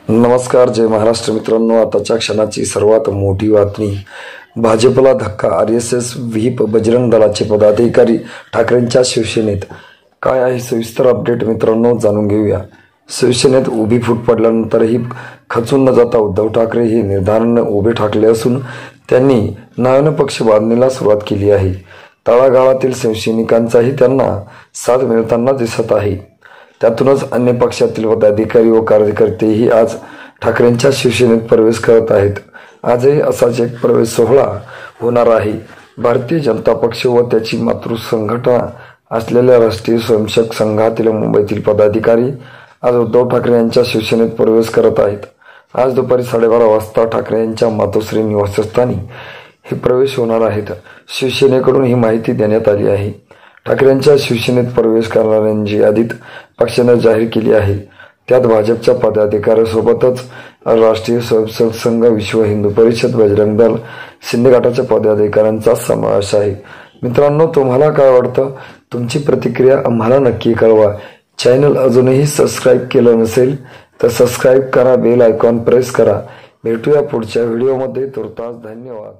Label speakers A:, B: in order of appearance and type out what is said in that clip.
A: नमस्कार, जय महाराष्ट्र मित्रांनो. आताच्या क्षणाची सर्वात मोठी बातमी. भाजपला धक्का. RSS व्हीप बजरंग दलाचे पदाधिकारी ठाकरेंच्या शिवसेनेत. काय आहे सविस्तर अपडेट मित्रांनो, जाणून घेऊया. शिवसेनेत उभी फूट पडल्यानंतरही खचून न जाता उद्धव ठाकरे हे निर्धाराने उभे ठाकले असून त्यांनी नव्याने पक्ष बांधणीला सुरुवात केली आहे. तळागाळातील शिवसैनिकांचाही त्यांना साथ मिळताना दिसत आहे. त्यातूनच अन्य पक्षातील पदाधिकारी व कार्यकर्तेही आज ठाकरेंच्या शिवसेनेत प्रवेश करत आहेत. आजही असाच एक प्रवेश सोहळा होणार आहे. भारतीय जनता पक्ष व त्याची मातृ संघटना असलेल्या राष्ट्रीय स्वयंसेवक संघातील मुंबईतील पदाधिकारी आज उद्धव ठाकरे यांच्या शिवसेनेत प्रवेश करत आहेत. आज दुपारी 12:30 वाजता ठाकरे यांच्या मातोश्री निवासस्थानी हे प्रवेश होणार आहेत. शिवसेनेकडून ही माहिती देण्यात आली आहे. ठाकरेंच्या शिवसेनेत प्रवेश करणाऱ्यांची यादीत पक्षाने जाहीर केली आहे. त्यात भाजपच्या पदाधिकाऱ्यांसोबतच राष्ट्रीय स्वयंसेवक संघ, विश्व हिंदू परिषद, बजरंग दल, शिंदे गटाच्या पदाधिकाऱ्यांचा समावेश आहे. मित्रांनो, तुम्हाला काय वाटतं? तुमची प्रतिक्रिया आम्हाला नक्की कळवा. चॅनल अजूनही सबस्क्राईब केलं नसेल तर सबस्क्राईब करा, बेल आयकॉन प्रेस करा. भेटूया पुढच्या व्हिडिओमध्ये. तुर्तास धन्यवाद.